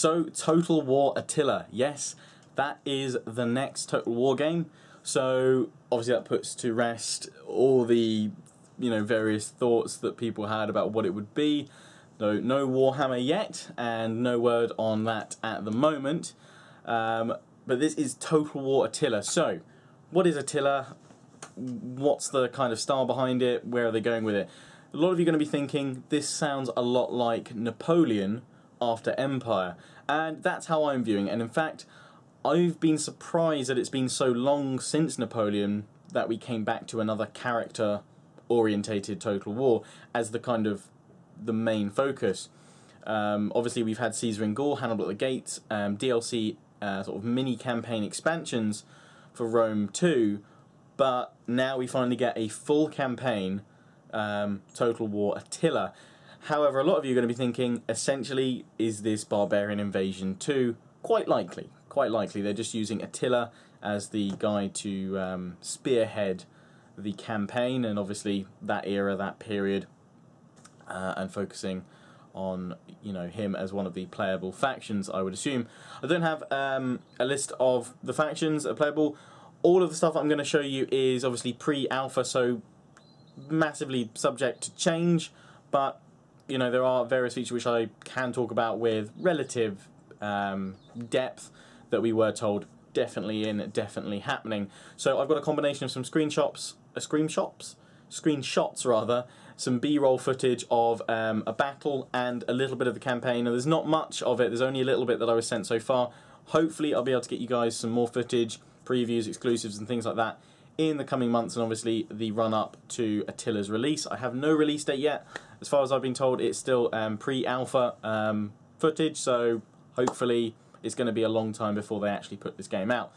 So, Total War Attila. Yes, that is the next Total War game. So, obviously that puts to rest all the, various thoughts that people had about what it would be. Though no Warhammer yet, and no word on that at the moment. But this is Total War Attila. So, what is Attila? What's the kind of style behind it? Where are they going with it? A lot of you are going to be thinking, this sounds a lot like Napoleon after Empire. And that's how I'm viewing it. And in fact, I've been surprised that it's been so long since Napoleon that we came back to another character-orientated Total War as the main focus. Obviously, we've had Caesar and Gaul, Hannibal at the Gates, DLC sort of mini-campaign expansions for Rome 2, but now we finally get a full campaign, Total War Attila. However, a lot of you are going to be thinking, essentially, is this Barbarian Invasion 2? Quite likely. Quite likely. They're just using Attila as the guy to spearhead the campaign, and obviously that era, that period, and focusing on him as one of the playable factions, I would assume. I don't have a list of the factions that are playable. All of the stuff I'm going to show you is obviously pre-alpha, so massively subject to change, but there are various features which I can talk about with relative depth that we were told definitely definitely happening. So I've got a combination of some screenshots rather, some B-roll footage of a battle and a little bit of the campaign. And there's not much of it, there's only a little bit that I was sent so far. Hopefully I'll be able to get you guys some more footage, previews, exclusives and things like that in the coming months, and obviously the run-up to Attila's release. I have no release date yet. As far as I've been told, it's still pre-alpha footage, so hopefully it's going to be a long time before they actually put this game out.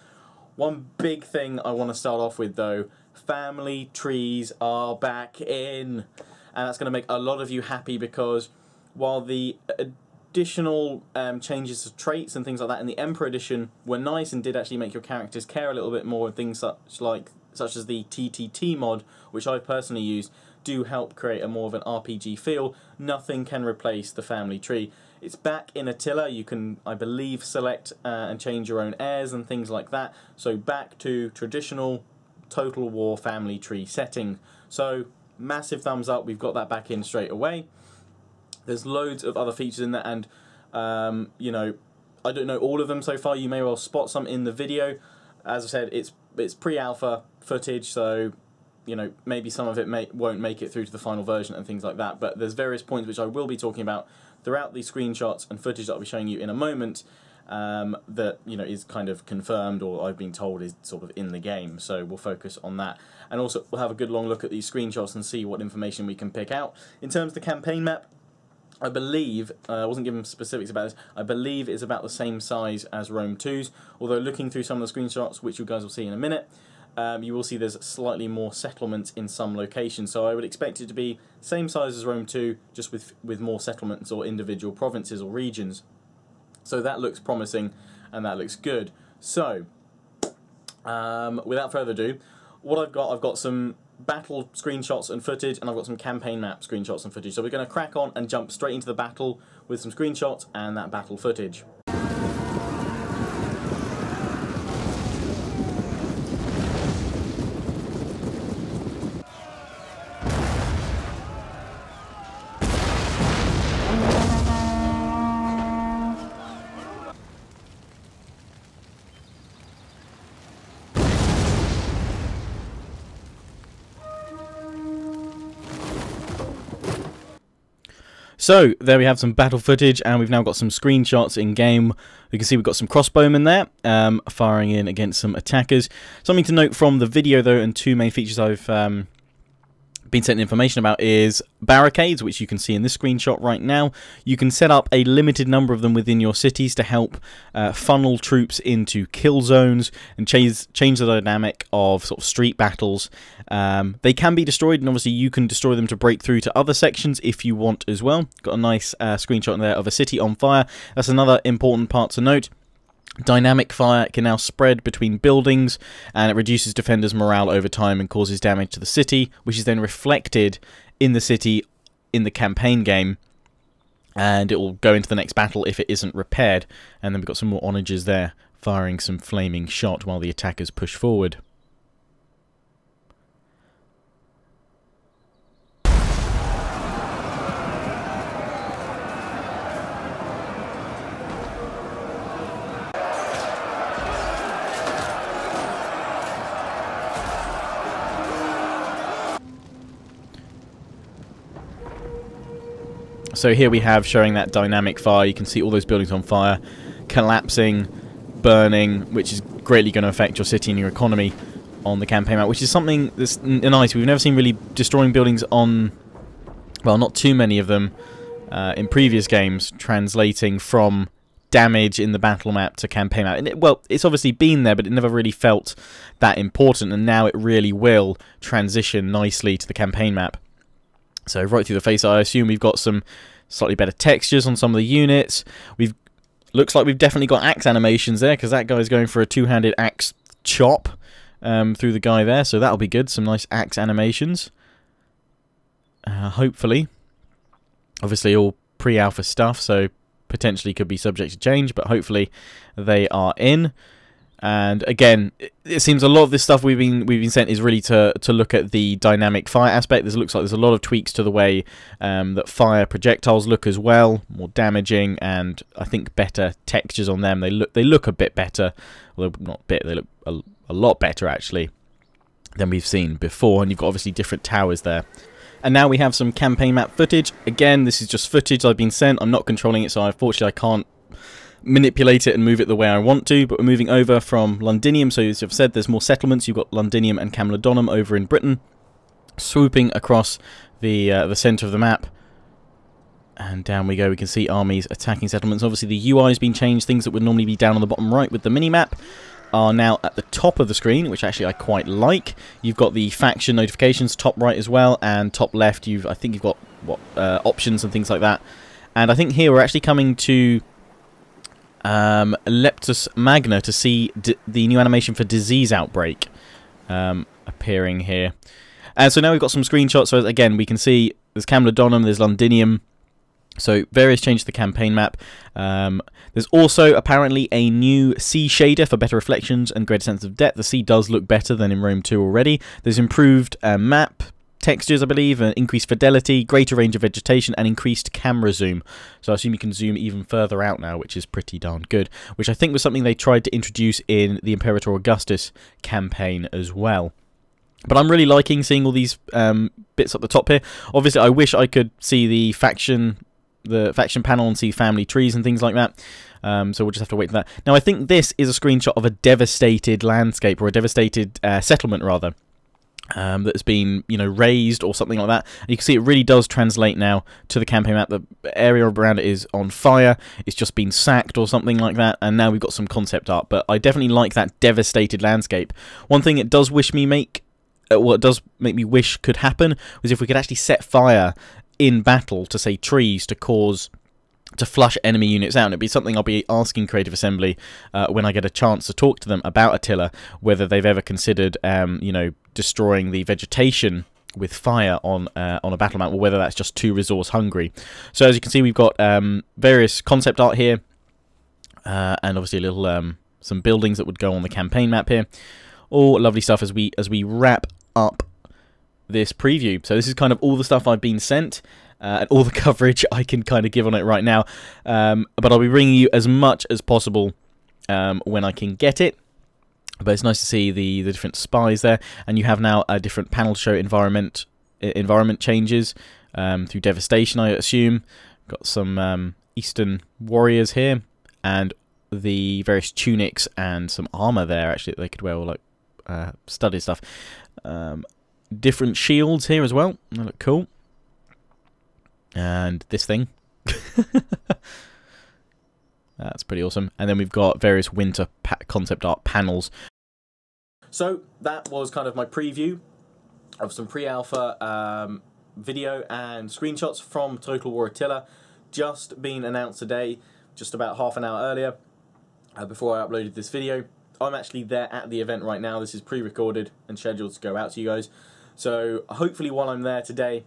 One big thing I want to start off with, though, family trees are back in. And that's going to make a lot of you happy, because while the additional changes to traits and things like that in the Emperor Edition were nice and did actually make your characters care a little bit more, and things such as the TTT mod, which I personally used, do help create a more of an RPG feel, nothing can replace the family tree. It's back in Attila. You can, I believe, select and change your own heirs and things like that. So back to traditional Total War family tree setting. So massive thumbs up, we've got that back in straight away. There's loads of other features in there, and I don't know all of them so far. You may well spot some in the video. As I said, it's pre-alpha footage, so maybe some of it won't make it through to the final version and things like that, but there's various points which I will be talking about throughout the screenshots and footage that I'll be showing you in a moment, that is kind of confirmed, or I've been told is sort of in the game, so we'll focus on that. And also we'll have a good long look at these screenshots and see what information we can pick out. In terms of the campaign map, I believe, I wasn't given specifics about this, I believe it's about the same size as Rome 2's, although looking through some of the screenshots, which you guys will see in a minute, you will see there's slightly more settlements in some locations, so I would expect it to be same size as Rome 2, just with more settlements or individual provinces or regions. So that looks promising and that looks good. So, without further ado, what I've got some battle screenshots and footage, and I've got some campaign map screenshots and footage. So we're going to crack on and jump straight into the battle with some screenshots and that battle footage. So, there we have some battle footage, and we've now got some screenshots in-game. You can see we've got some crossbowmen there, firing in against some attackers. Something to note from the video, though, and two main features I've been sent information about is barricades, which you can see in this screenshot right now. You can set up a limited number of them within your cities to help funnel troops into kill zones and change the dynamic of sort of street battles. They can be destroyed, and obviously you can destroy them to break through to other sections if you want as well. Got a nice screenshot in there of a city on fire. That's another important part to note. Dynamic fire can now spread between buildings, and it reduces defenders' morale over time and causes damage to the city, which is then reflected in the city in the campaign game. and it will go into the next battle if it isn't repaired. And then we've got some more onagers there firing some flaming shot while the attackers push forward. So here we have showing that dynamic fire. You can see all those buildings on fire, collapsing, burning, which is greatly going to affect your city and your economy on the campaign map, which is something that's nice. We've never seen really destroying buildings on, well, not too many of them in previous games, translating from damage in the battle map to campaign map. And well, it's obviously been there, but it never really felt that important, and now it really will transition nicely to the campaign map. So right through the face, I assume we've got some slightly better textures on some of the units. Looks like we've definitely got axe animations there, because that guy's going for a two-handed axe chop through the guy there, so that'll be good. Some nice axe animations. Hopefully. Obviously all pre-alpha stuff, so potentially could be subject to change, but hopefully they are in. And again, it seems a lot of this stuff we've been sent is really to look at the dynamic fire aspect. It looks like there's a lot of tweaks to the way that fire projectiles look as well, more damaging, and I think better textures on them. They look a bit better, although not a bit. They look a lot better actually than we've seen before. And you've got obviously different towers there. And now we have some campaign map footage. Again, this is just footage I've been sent. I'm not controlling it, so unfortunately I can't manipulate it and move it the way I want to, but we're moving over from Londinium. So as I've said, there's more settlements. You've got Londinium and Camulodunum over in Britain, swooping across the centre of the map, and down we go. We can see armies attacking settlements. Obviously the UI has been changed. Things that would normally be down on the bottom right with the mini-map are now at the top of the screen, which actually I quite like. You've got the faction notifications top right as well, and top left I think you've got options and things like that. And I think here we're actually coming to Leptus Magna to see the new animation for Disease Outbreak appearing here. And so now we've got some screenshots. So again, we can see there's Camulodunum, there's Londinium. So various changes to the campaign map. There's also apparently a new sea shader for better reflections and greater sense of depth. The sea does look better than in Rome 2 already. There's improved map textures, I believe, increased fidelity, greater range of vegetation, and increased camera zoom. So I assume you can zoom even further out now, which is pretty darn good. Which I think was something they tried to introduce in the Imperator Augustus campaign as well. But I'm really liking seeing all these bits up the top here. Obviously, I wish I could see the faction panel and see family trees and things like that. So we'll just have to wait for that. Now, I think this is a screenshot of a devastated landscape, or a devastated settlement, rather. That's been, raised or something like that. And you can see it really does translate now to the campaign map. The area around it is on fire. It's just been sacked or something like that. And now we've got some concept art. But I definitely like that devastated landscape. One thing it does it does make me wish could happen was if we could actually set fire in battle to, say, trees to flush enemy units out. And it'd be something I'll be asking Creative Assembly when I get a chance to talk to them about Attila, whether they've ever considered, destroying the vegetation with fire on a battle map, or whether that's just too resource hungry. So as you can see, we've got various concept art here, and obviously a little some buildings that would go on the campaign map here. All lovely stuff as we wrap up this preview. So this is kind of all the stuff I've been sent. And all the coverage I can kind of give on it right now. But I'll be bringing you as much as possible when I can get it. But it's nice to see the different spies there. And you have now a different panel to show environment changes through devastation, I assume. Got some Eastern warriors here. And the various tunics and some armor there, actually, that they could wear, all like studded stuff. Different shields here as well. They look cool. And this thing. That's pretty awesome. And then we've got various winter concept art panels. So that was kind of my preview of some pre-alpha video and screenshots from Total War Attila. Just been announced today, just about half an hour earlier, before I uploaded this video. I'm actually there at the event right now. This is pre-recorded and scheduled to go out to you guys. So hopefully while I'm there today,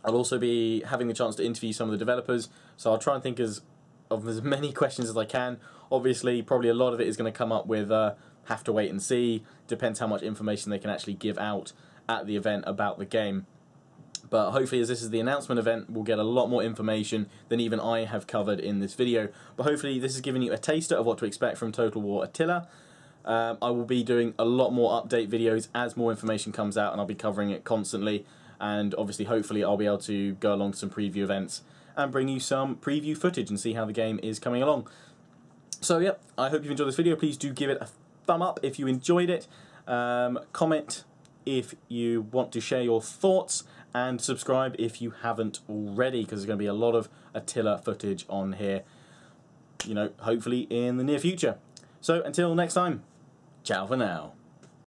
I'll also be having the chance to interview some of the developers, so I'll try and think of as many questions as I can. Obviously, probably a lot of it is going to come up with have to wait and see. Depends how much information they can actually give out at the event about the game. But hopefully, as this is the announcement event, we'll get a lot more information than even I have covered in this video. But hopefully this has given you a taster of what to expect from Total War Attila. I will be doing a lot more update videos as more information comes out, and I'll be covering it constantly. And obviously, hopefully, I'll be able to go along to some preview events and bring you some preview footage and see how the game is coming along. So, yeah, I hope you've enjoyed this video. Please do give it a thumb up if you enjoyed it. Comment if you want to share your thoughts, and subscribe if you haven't already, because there's going to be a lot of Attila footage on here, you know, hopefully in the near future. So until next time, ciao for now.